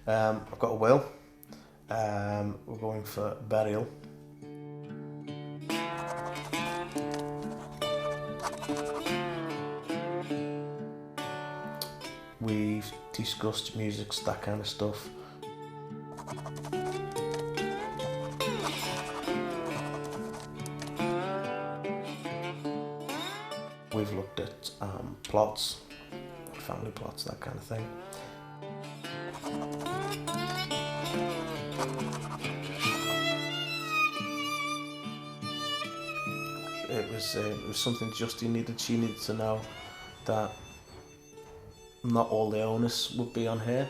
I've got a will. We're going for burial. We've discussed music, that kind of stuff. We've looked at plots, family plots, that kind of thing. It was something Justine needed. She needed to know that not all the onus would be on her,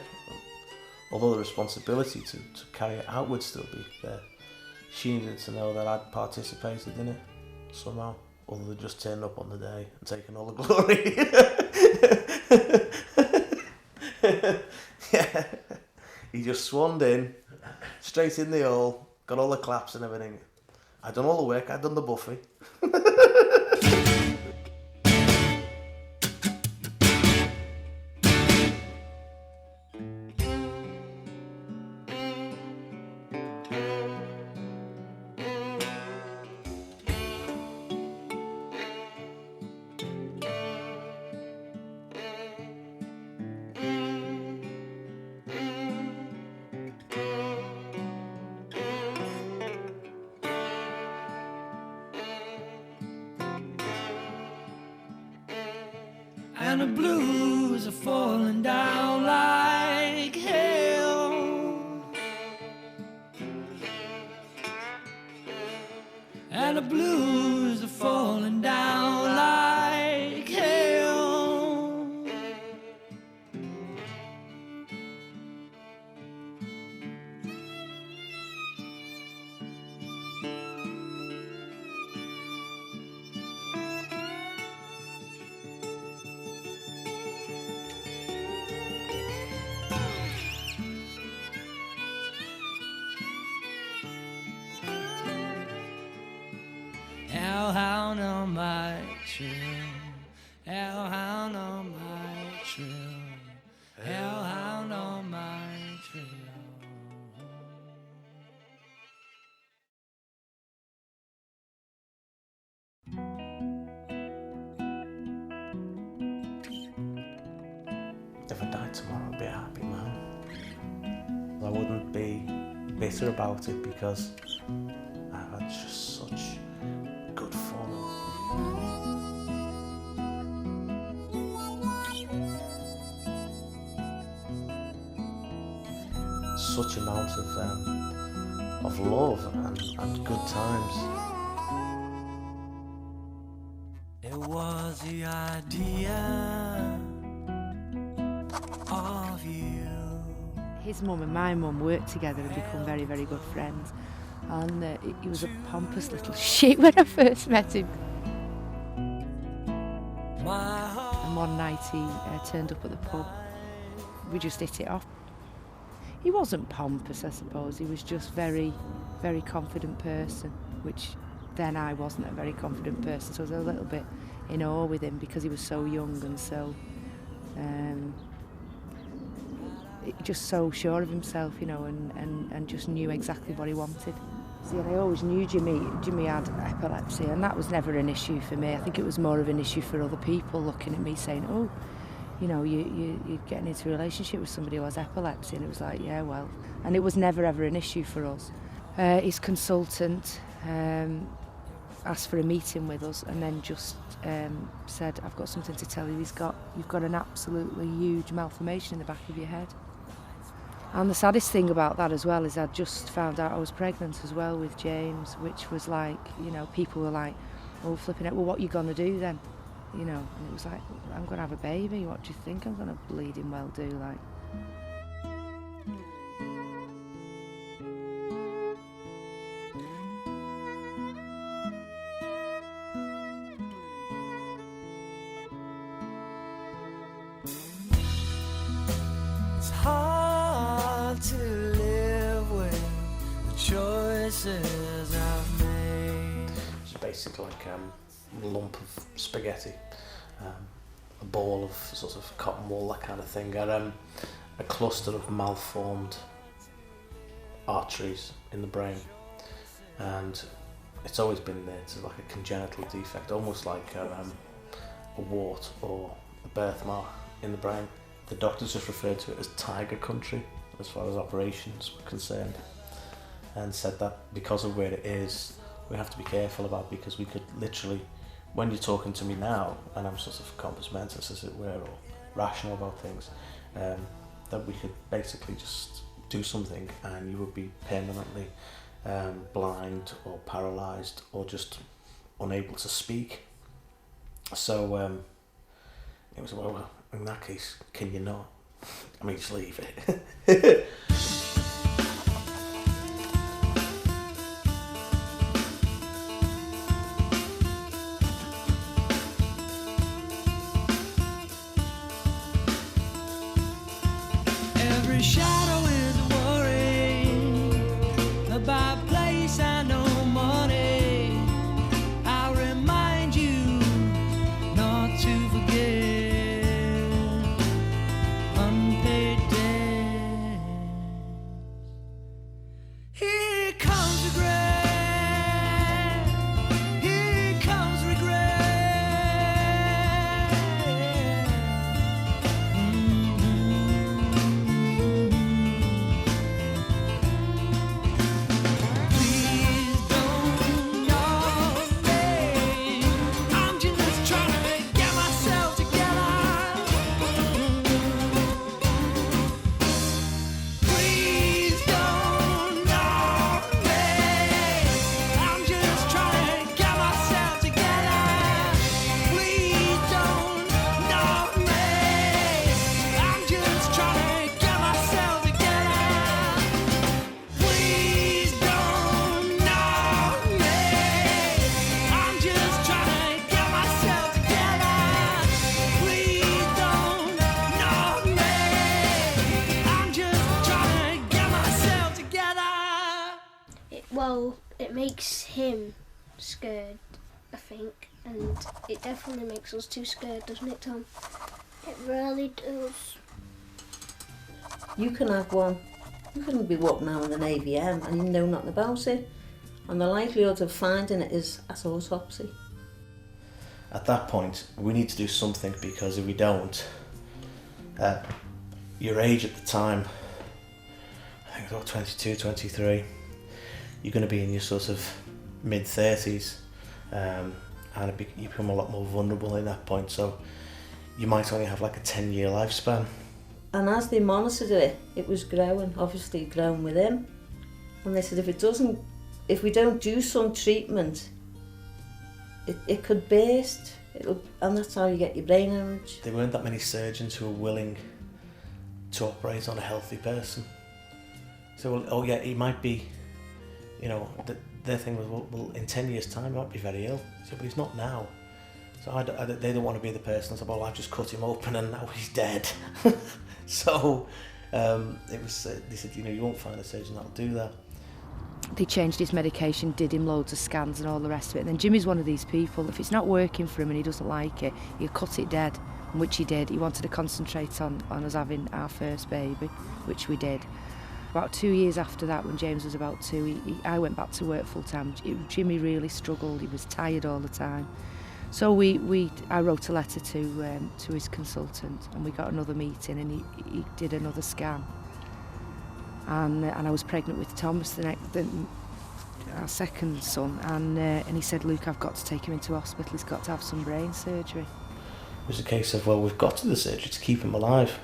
although the responsibility to carry it out would still be there. She needed to know that I'd participated in it somehow, other than just turning up on the day and taking all the glory. Yeah. He just swanned in, straight in the hall, got all the claps and everything. I'd done all the work, I'd done the buffy. And the blues are falling down like hail. And the blues are falling down like hail. Hellhound on my trail, hellhound on my trail, hellhound on my trail. If I died tomorrow, I'd be a happy man. I wouldn't be bitter about it because I've had just such good fun. Such amount of love and good times. It was the idea of you. His mum and my mum worked together and become very, very good friends. And he was a pompous little shit when I first met him. And one night he turned up at the pub. We just hit it off. He wasn't pompous, I suppose. He was just very, very confident person, which then I wasn't a very confident person. So I was a little bit in awe with him because he was so young and so just so sure of himself, you know, and just knew exactly what he wanted. See, and I always knew Jimmy had epilepsy, and that was never an issue for me. I think it was more of an issue for other people looking at me saying, oh, you know, you're getting into a relationship with somebody who has epilepsy. And it was like, yeah, well. And it was never, ever an issue for us. His consultant asked for a meeting with us and then just said, I've got something to tell you. You've got an absolutely huge malformation in the back of your head. And the saddest thing about that as well is I'd just found out I was pregnant as well with James, which was like, you know, people were like, oh, flipping it, well, what are you going to do then? You know, and it was like, I'm going to have a baby, what do you think I'm going to bleeding well do, like? It's hard to live with the choices I've made. It's basically like a lump of spaghetti, a ball of sort of cotton wool, that kind of thing. a cluster of malformed arteries in the brain, and it's always been there. It's like a congenital defect, almost like a wart or a birthmark in the brain. The doctors just referred to it as tiger country as far as operations were concerned, and said that because of where it is, we have to be careful about, because we could literally, when you're talking to me now and I'm sort of compos mentis as it were, or rational about things, that we could basically just do something and you would be permanently blind or paralysed or just unable to speak. So it was, well, in that case, can you not? I mean, just leave it. Every shadow is a worry about place and no money. I'll remind you not to forget unpaid debt. Here comes regret. Here comes regret. Please don't knock me. I'm just trying to get myself together. Please don't knock me. I'm just trying to get myself together. Please don't knock me. I'm just trying to get myself together. Please don't knock me. I'm just trying to get myself together. Please don't knock me. I'm just trying to get myself together. It makes him scared, I think, and it definitely makes us too scared, doesn't it, Tom? It really does. You can have one. You can be walking around with an AVM and you know nothing about it. And the likelihood of finding it is at autopsy. At that point, we need to do something, because if we don't, your age at the time, I think about 22, 23, you're going to be in your sort of mid-30s, and you become a lot more vulnerable in that point, so you might only have like a 10-year lifespan. And as they monitored it, it was growing, obviously growing with him. And they said if we don't do some treatment, it could burst. And that's how you get your brain hemorrhage. There weren't that many surgeons who were willing to operate on a healthy person. So, well, oh yeah, he might be, their thing was, well, in 10 years' time, he might be very ill. So, but he's not now. So they don't want to be the person that said, well, I've just cut him open and now he's dead. So it was, they said, you won't find a surgeon that'll do that. They changed his medication, did him loads of scans and all the rest of it. And then Jimmy's one of these people, if it's not working for him and he doesn't like it, he'll cut it dead, which he did. He wanted to concentrate on us having our first baby, which we did. About 2 years after that, when James was about 2, I went back to work full time. Jimmy really struggled, he was tired all the time. So I wrote a letter to his consultant, and we got another meeting, and he did another scan. And I was pregnant with Thomas, our second son, and he said, Luke, I've got to take him into hospital, he's got to have some brain surgery. It was a case of, well, we've got to the surgery to keep him alive.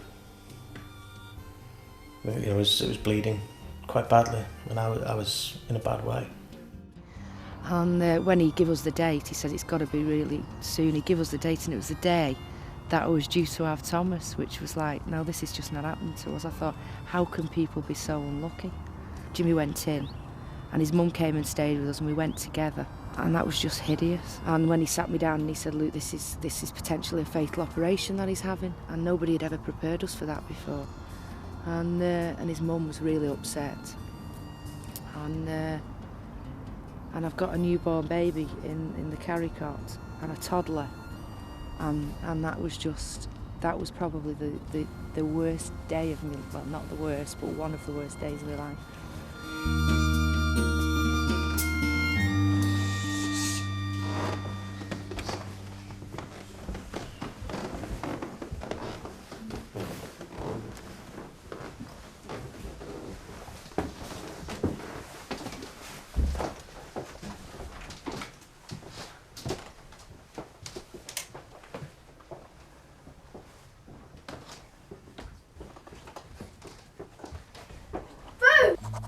It was bleeding quite badly, and I was in a bad way. And when he gave us the date, he said it's got to be really soon. He gave us the date, and it was the day that I was due to have Thomas, which was like, no, this is just not happening to us. I thought, how can people be so unlucky? Jimmy went in, and his mum came and stayed with us, and we went together, and that was just hideous. And when he sat me down and he said, Luke, this is potentially a fatal operation that he's having, and nobody had ever prepared us for that before. And his mum was really upset. And I've got a newborn baby in the carry cot and a toddler, and that was just that was probably the worst day of me. Well, not the worst, but one of the worst days of my life.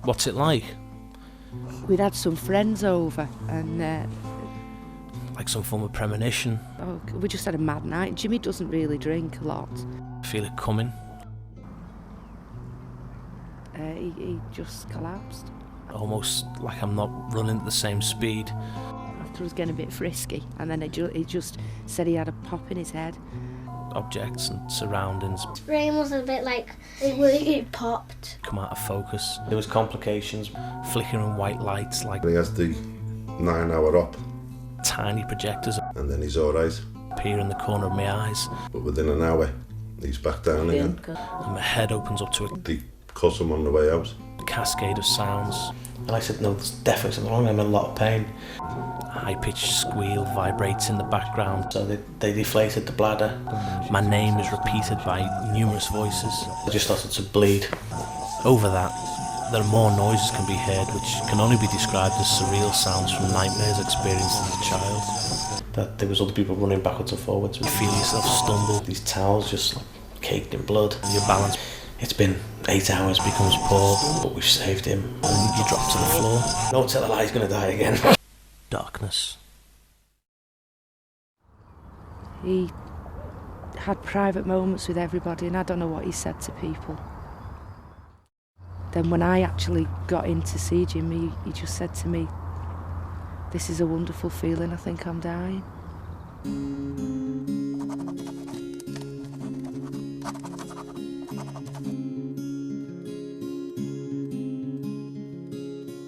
What's it like? We'd had some friends over, and Like some form of premonition? we just had a mad night. Jimmy doesn't really drink a lot. Feel it coming? He just collapsed. Almost like I'm not running at the same speed. After I was getting a bit frisky, and then he just said he had a pop in his head. Objects and surroundings His brain was a bit like it popped. come out of focus. There was complications, flickering white lights like He has the 9-hour op, tiny projectors and then he's alright. appear in the corner of my eyes, But within an hour, he's back down again. and my head opens up to a They cut him on the way out. cascade of sounds. And I said, no, there's definitely something wrong, I'm in a lot of pain. A high-pitched squeal vibrates in the background. So they deflated the bladder. My name is repeated by numerous voices. I just started to bleed. Over that, there are more noises can be heard, which can only be described as surreal sounds from nightmares experienced as a child. That there was other people running backwards and forwards. You feel yourself stumble. These towels just like, caked in blood. Your balance. It's been 8 hours, becomes poor, but we've saved him. And you drop to the floor. Don't tell a lie, he's going to die again. Darkness. He had private moments with everybody, and I don't know what he said to people. Then when I actually got in to see Jim, he just said to me, "This is a wonderful feeling, I think I'm dying."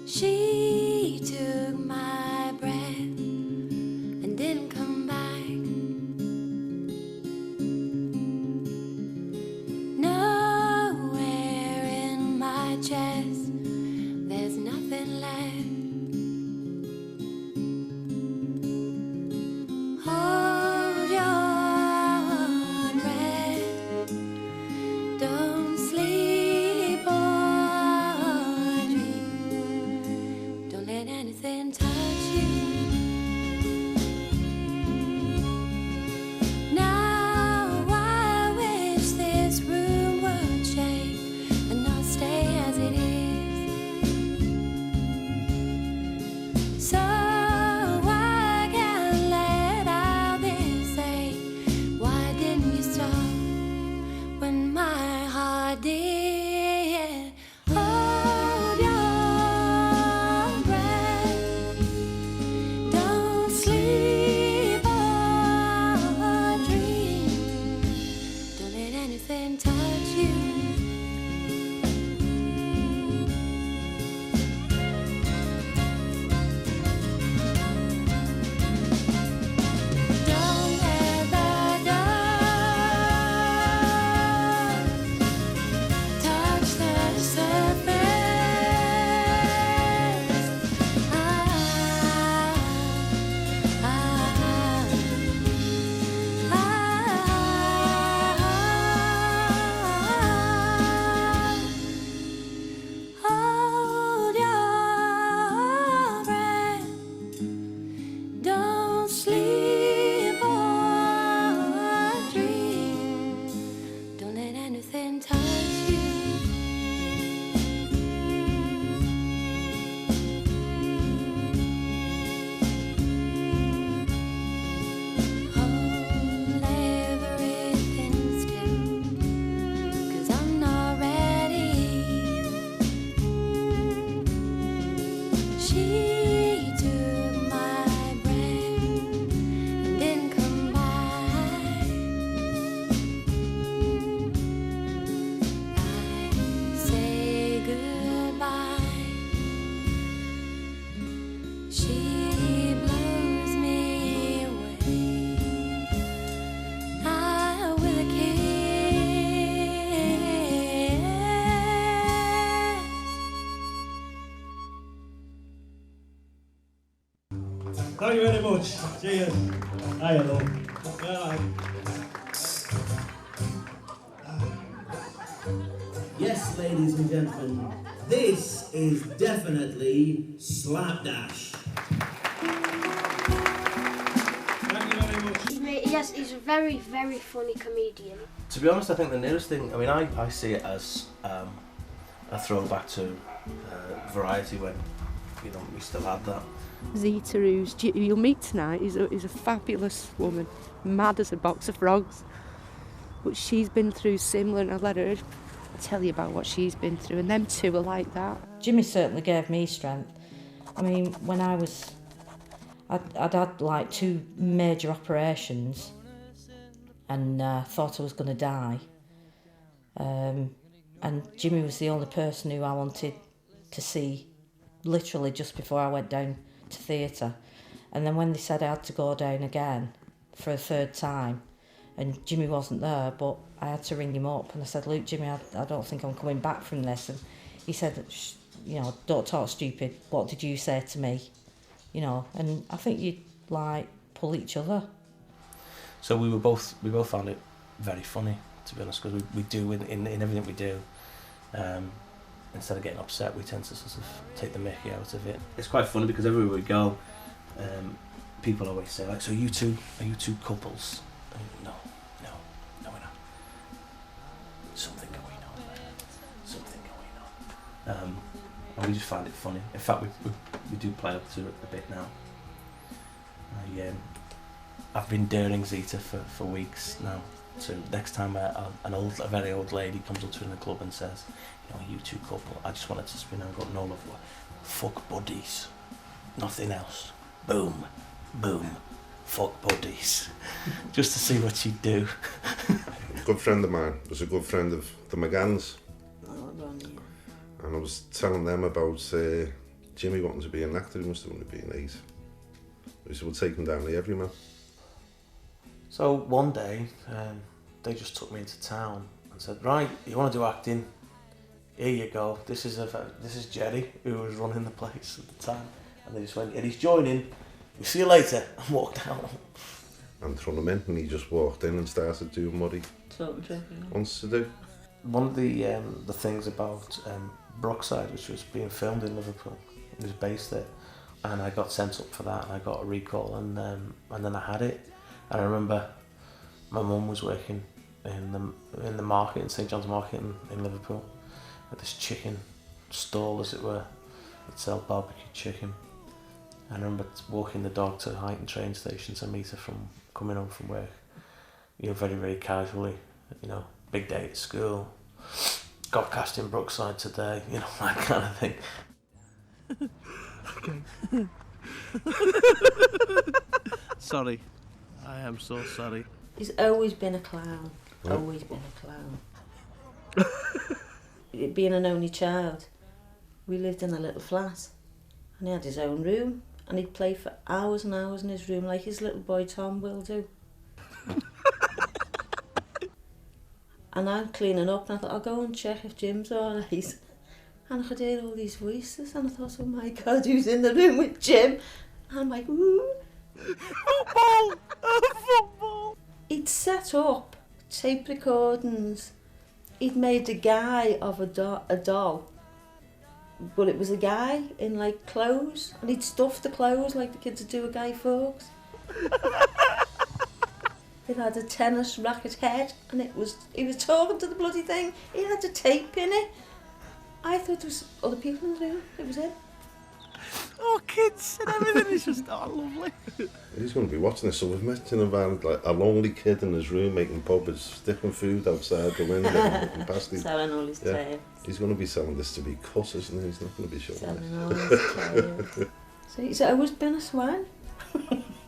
She took my breath and didn't come back. Nowhere in my chest, there's nothing left. Hold your breath, don't sleep or dream. Don't let anything touch you. Now I wish this room would shake and not stay as it is. So I can let out this ache. Why didn't you stop when my heart did? Hold your breath, don't sleep or dream. Don't let anything touch you. Don't let the dark touch the surface. Hold your breath, don't sleep or dream. Don't let anything touch you. Hold everything still, 'cause I'm not ready. She took my breath and didn't come back. Thank you very much. Cheers. Hi, hello. Bye. Yes, ladies and gentlemen, this is definitely Slapdash. Thank you very much. Yes, he's a very, very funny comedian. To be honest, I think the nearest thing, I mean, I see it as a throwback to Variety when, you know, we still had that. Zita, who you'll meet tonight, is a fabulous woman, mad as a box of frogs. But she's been through similar, and I'll let her tell you about what she's been through, and them two are like that. Jimmy certainly gave me strength. I mean, when I'd had like 2 major operations and thought I was going to die. And Jimmy was the only person who I wanted to see literally just before I went down to theatre. And then when they said I had to go down again for a 3rd time, and Jimmy wasn't there, but I had to ring him up and I said, "Look, Jimmy, I don't think I'm coming back from this." And he said, "You know, don't talk stupid. What did you say to me?" You know, and I think you'd like pull each other. So we both found it very funny, to be honest, because we do in everything we do. Instead of getting upset, we tend to sort of take the mickey out of it. It's quite funny because everywhere we go, people always say, like, "So are you two couples?" And no, we're not. Something going on. And we just find it funny. In fact, we do play up to it a bit now. I've been daring Zita for weeks now. So next time a very old lady comes up to her in the club and says, "You know, you two couple," I just wanted to spin and go, "No, love, fuck buddies, nothing else. Boom, boom, fuck buddies," just to see what she'd do. A good friend of mine was a good friend of the McGanns. And I was telling them about Jimmy wanting to be an actor. He must have only been 8. We said, "We'll take him down the Everyman." So one day, they just took me into town and said, "Right, you want to do acting? Here you go. This is Jerry, who was running the place at the time." And they just went, "And he's joining. We'll see you later," and walked out. And thrown him in, and he just walked in and started doing what he wants to do. One of the things about Brookside, which was being filmed in Liverpool, it was based there, and I got sent up for that, and I got a recall, and then I had it. And I remember my mum was working in the market, in St John's Market in Liverpool, at this chicken stall, as it were, that sell barbecue chicken. And I remember walking the dog to Highton train station to meet her from coming home from work, you know, very, very casually, you know, big day at school, got cast in Brookside today, you know, that kind of thing. Okay. Sorry. I am so sorry. He's always been a clown. Always been a clown. Being an only child, we lived in a little flat, and he had his own room, and he'd play for hours and hours in his room like his little boy Tom will do. And I'm cleaning up, and I thought, I'll go and check if Jim's all right. And I could hear all these voices, and I thought, oh my God, who's in the room with Jim? And I'm like, ooh. Football! Football! He'd set up tape recordings. He'd made a guy of a doll. But it was a guy in like clothes, and he'd stuff the clothes like the kids would do with Guy Fawkes. It had a tennis racket head, and he was talking to the bloody thing. He had a tape in it. I thought there was other people in the room. It was him. Oh, kids and everything is just lovely. He's going to be watching this, so we've met in a van, like a lonely kid in his room making puppets, sticking food outside the window and looking past him. Selling all his trays. He's going to be selling this to be cut, isn't he? He's not going to be showing Selling all his trays. So he's always been a swine.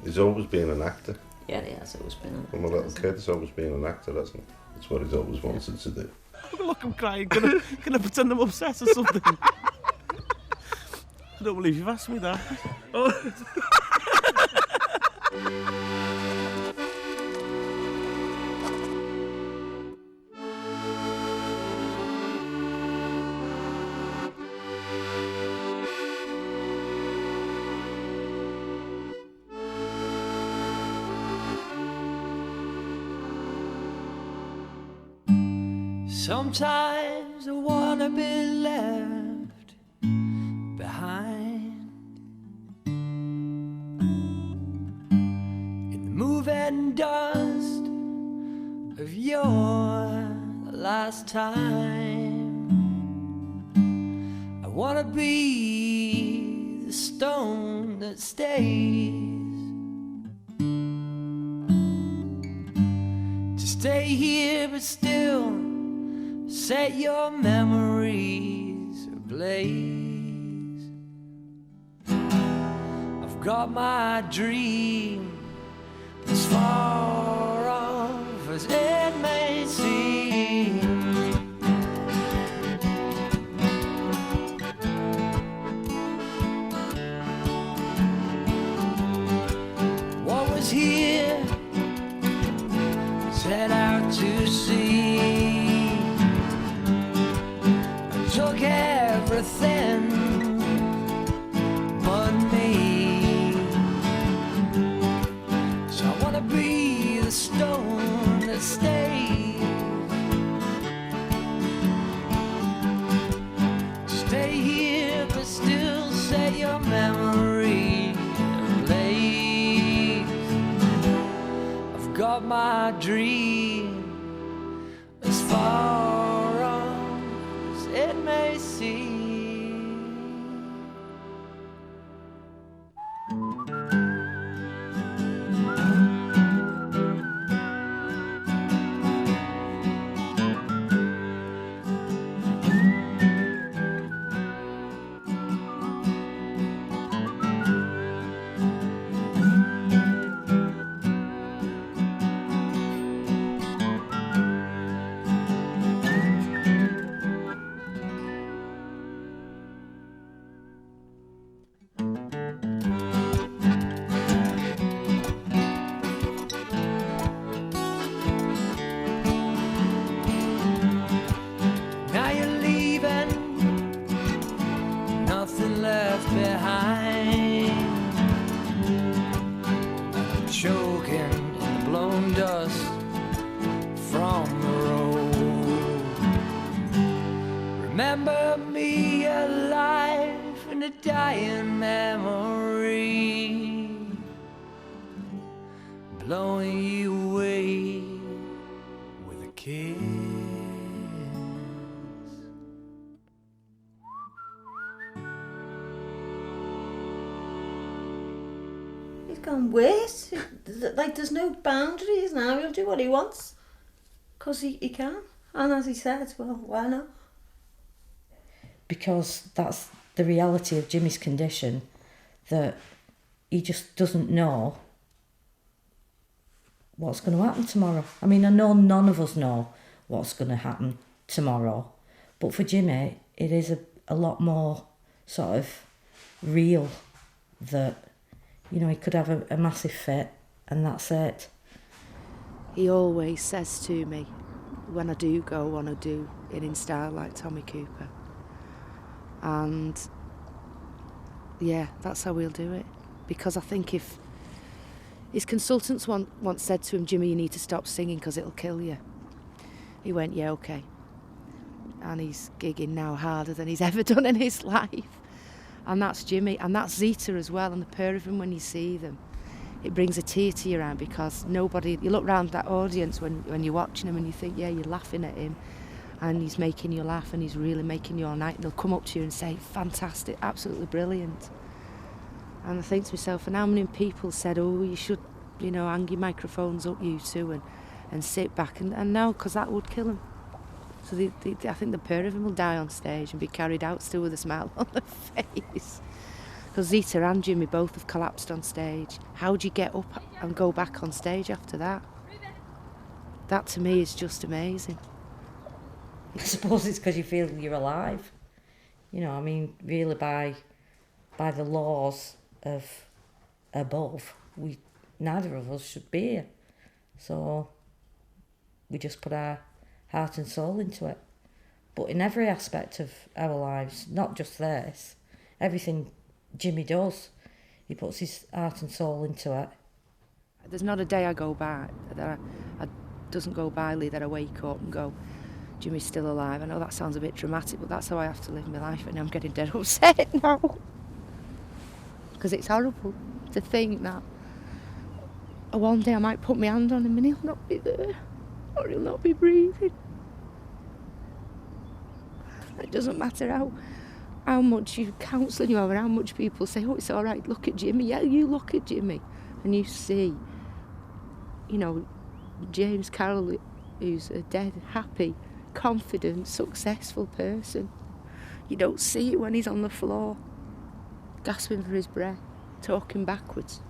He's always been an actor. Yeah, he has always been an actor. From a little kid, he's always been an actor, hasn't he? That's what he's always wanted to do. Look, I'm crying. Gonna pretend I'm upset or something. I don't believe you've asked me that. Oh. Sometimes I wanna be left behind in the moving dust of your last time. I wanna be the stone that stays, to stay here but still set your memories ablaze. I've got my dream as far off as it may seem. What was here set out to sea. I took everything but me. So I wanna be the stone that stays, stay here but still set your memory ablaze. I've got my dream as far off as it may seem. Now you're leaving, nothing left behind. I'm choking in the blown dust from the road. Remember me alive in a dying memory, blowing you away with a kiss. He's gone, wait. Like, there's no boundaries now. He'll do what he wants. Because he can. And as he said, well, why not? Because that's the reality of Jimmy's condition, that he just doesn't know what's going to happen tomorrow. I mean, I know none of us know what's going to happen tomorrow, but for Jimmy, it is a lot more sort of real that, you know, he could have a massive fit and that's it. He always says to me, when I do go, I want to do it in style like Tommy Cooper. And yeah, that's how we'll do it. Because I think if his consultants once said to him, Jimmy, you need to stop singing because it'll kill you. He went, yeah, okay. And he's gigging now harder than he's ever done in his life. And that's Jimmy, and that's Zita as well, and the pair of them, when you see them, it brings a tear to your eye, because nobody, you look round that audience when you're watching him and you think, yeah, you're laughing at him, and he's making you laugh, and he's really making your night. They'll come up to you and say, fantastic, absolutely brilliant. And I think to myself, and how many people said, oh, you should, you know, hang your microphones up, you two, and sit back, and no, because that would kill them. So I think the pair of them will die on stage and be carried out still with a smile on their face. Because Zita and Jimmy both have collapsed on stage. How do you get up and go back on stage after that? That to me is just amazing. I suppose it's because you feel you're alive. You know, I mean, really by the laws of above, neither of us should be here. So we just put our heart and soul into it. But in every aspect of our lives, not just this, everything Jimmy does, he puts his heart and soul into it. There's not a day I go by that I doesn't go by, Lee, that I wake up and go, Jimmy's still alive. I know that sounds a bit dramatic, but that's how I have to live my life, and I'm getting dead upset now. Because it's horrible to think that one day I might put my hand on him and he'll not be there, or he'll not be breathing. It doesn't matter how much counselling you have and how much people say, oh, it's all right, look at Jimmy. Yeah, you look at Jimmy and you see, you know, James Caroll, who's a dead, happy, confident, successful person. You don't see it when he's on the floor, gasping for his breath, talking backwards.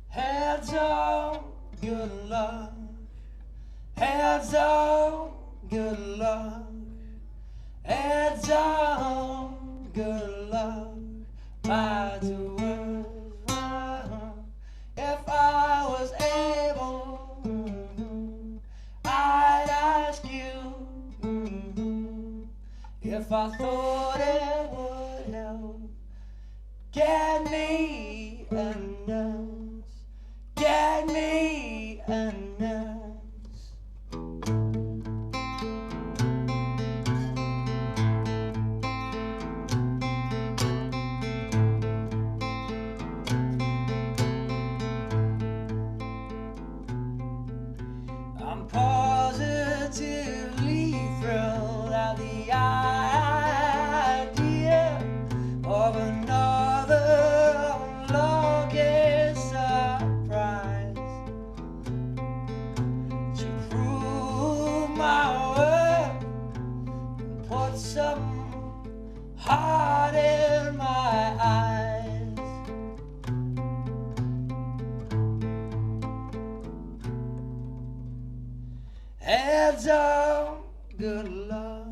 Heads up, good luck. Heads up, good luck. Heads up, good luck. My two words were, if I was able, I'd ask you if I thought it would help. Get me a nurse. Get me a nurse. I'm positively thrilled at the idea of another lucky surprise to prove my worth and put some heart in my eyes. Heads up, good luck.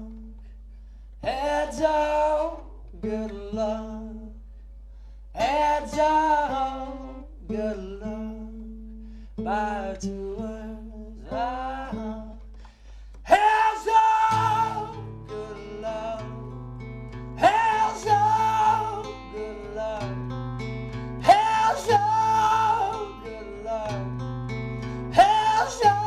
Heads up, good luck. Heads up, good luck. By two words, heads up, good luck. Heads up, good luck. Heads up, good luck. Heads up.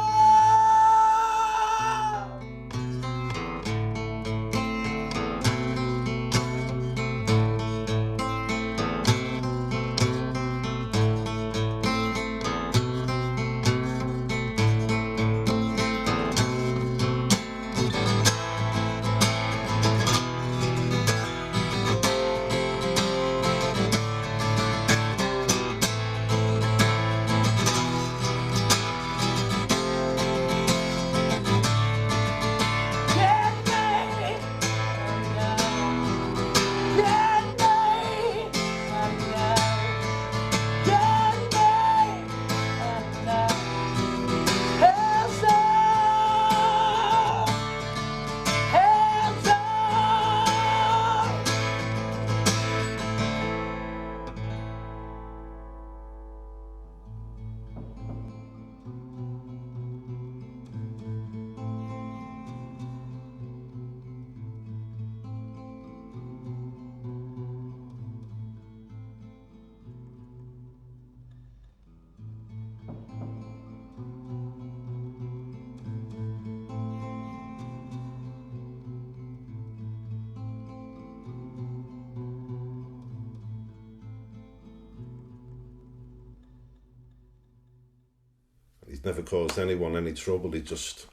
He's never caused anyone any trouble. He just,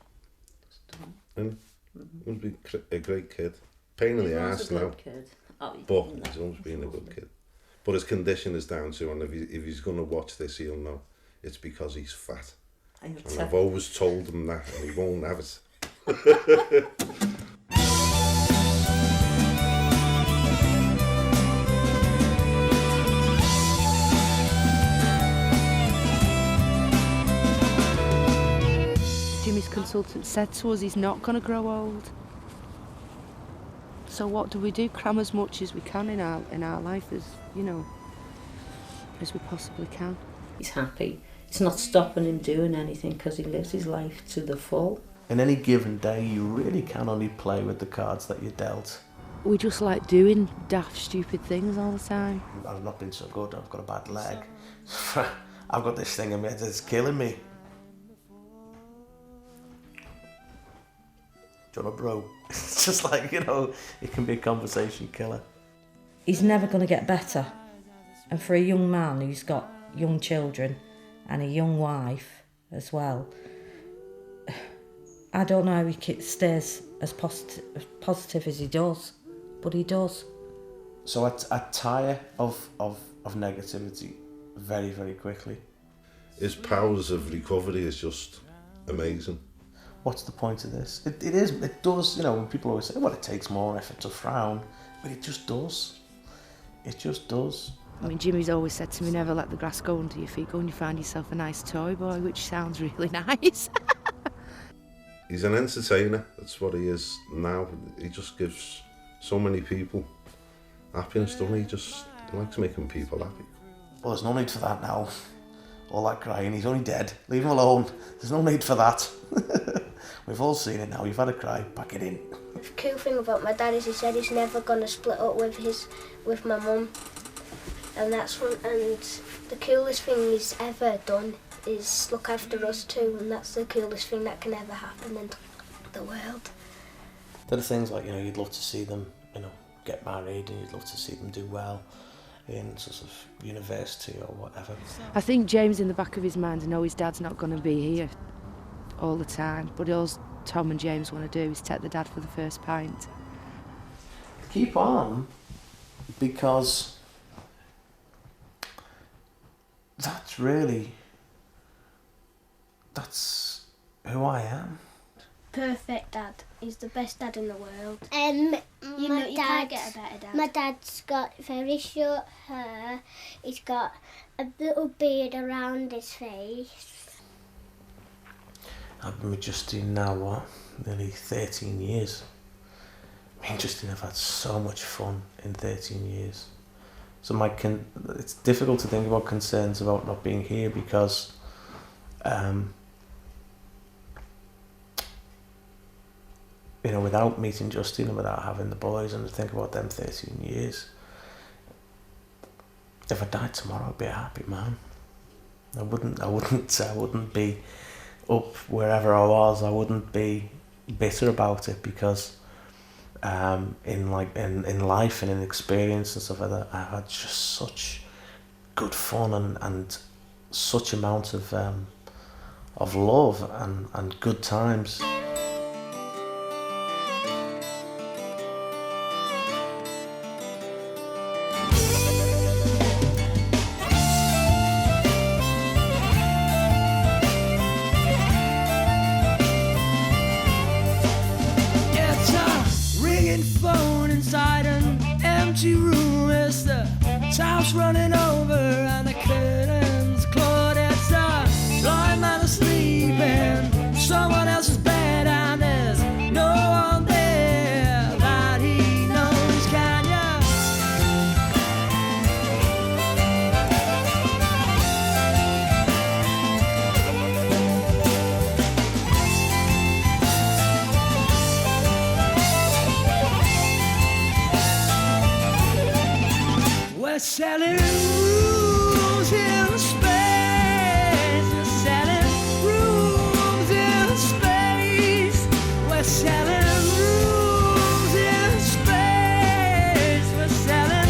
and he was a great kid. Pain in the arse now, but he's always been a good kid. But his condition is down to, and if he's going to watch this, he'll know it's because he's fat. And I've always told him that, and he won't have it. Jimmy's consultant said to us he's not going to grow old. So what do? Cram as much as we can in our life as, you know, as we possibly can. He's happy. It's not stopping him doing anything because he lives his life to the full. In any given day, you really can only play with the cards that you're dealt. We just like doing daft, stupid things all the time. I've not been so good, I've got a bad leg. I've got this thing in my head that's killing me. Do you want a bro? It's just like, you know, it can be a conversation killer. He's never going to get better. And for a young man who's got young children and a young wife as well, I don't know how he stays as positive as he does, but he does. So I tire of negativity very, very quickly. His powers of recovery is just amazing. What's the point of this? It does, you know, when people always say, well, it takes more effort to frown, but it just does. It just does. I mean, Jimmy's always said to me, never let the grass go under your feet, go and you find yourself a nice toy boy, which sounds really nice. He's an entertainer, that's what he is now. He just gives so many people happiness, doesn't he? He likes making people happy. Well, there's no need for that now. All that crying, he's only dead. Leave him alone. There's no need for that. We've all seen it now. You've had a cry, pack it in. The cool thing about my dad is he said he's never going to split up with my mum. And the coolest thing he's ever done is look after us too, and that's the coolest thing that can ever happen in the world. There are things like, you know, you'd love to see them, you know, get married, and you'd love to see them do well in sort of university or whatever. I think James in the back of his mind knows his dad's not going to be here all the time, but all Tom and James want to do is take the dad for the first pint. Keep on, because that's who I am. Perfect dad. He's the best dad in the world. You can't get a better dad. My dad's got very short hair. He's got a little beard around his face. I've been with Justine now, nearly 13 years. Me and Justine have had so much fun in 13 years. So it's difficult to think about concerns about not being here because you know, without meeting Justine and without having the boys and to think about them 13 years, if I died tomorrow, I'd be a happy man. I wouldn't be up wherever I was. I wouldn't be bitter about it because in life and in experience and stuff like that, I had just such good fun and such amount of love and good times. Running over and the curtains closed. It's a blind man asleep in someone else's bed, and there's no one there that he knows. Can you? We're selling rooms in space. We're selling rooms in space. We're selling rooms in space. We're selling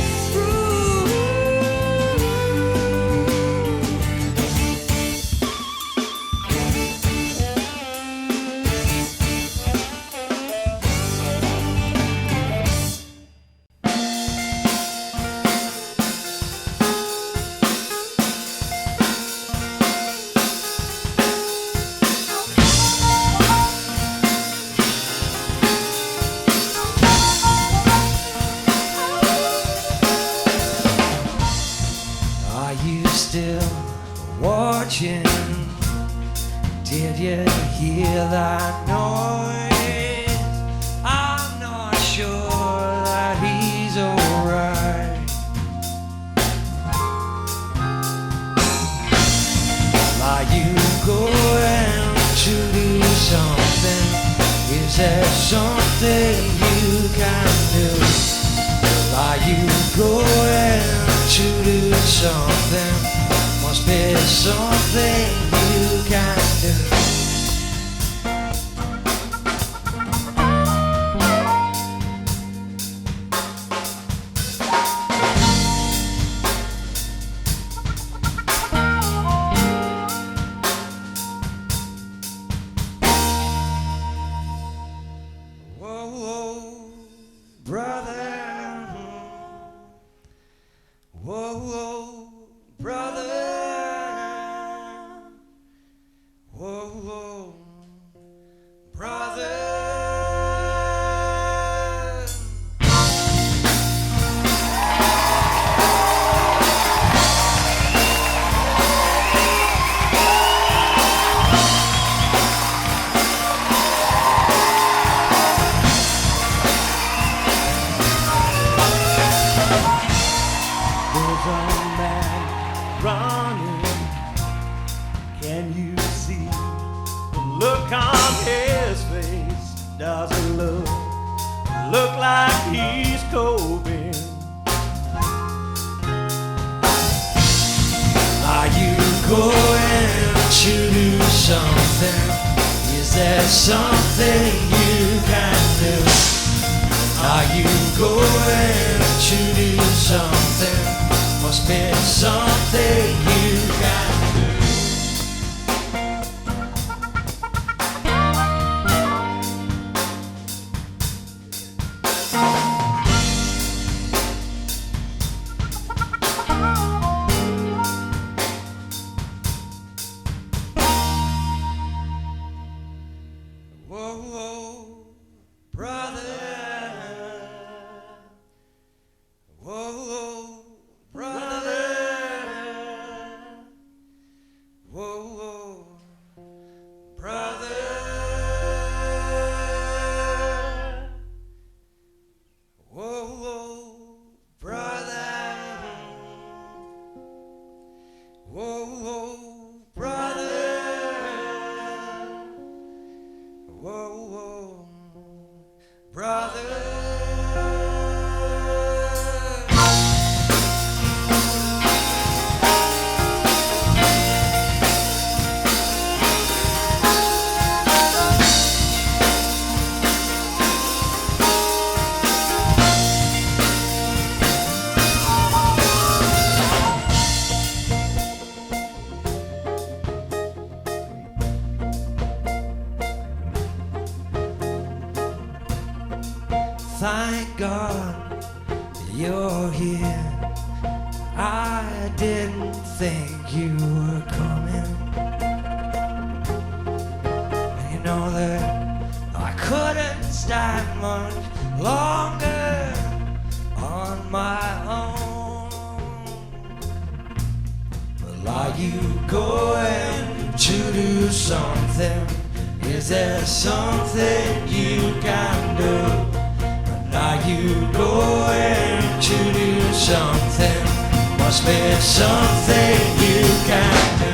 watching? Did you hear that noise? I'm not sure that he's alright. something? Is there something you can do? Are you going to do something? Must be something you can do. Thank God you're here. I didn't think you were coming. And you know that I couldn't stand much longer on my own. Well, are you going to do something? Is there something you can do? Are you going to do something? Must be something you can do.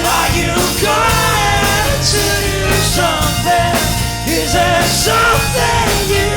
Are you going to do something? Is there something you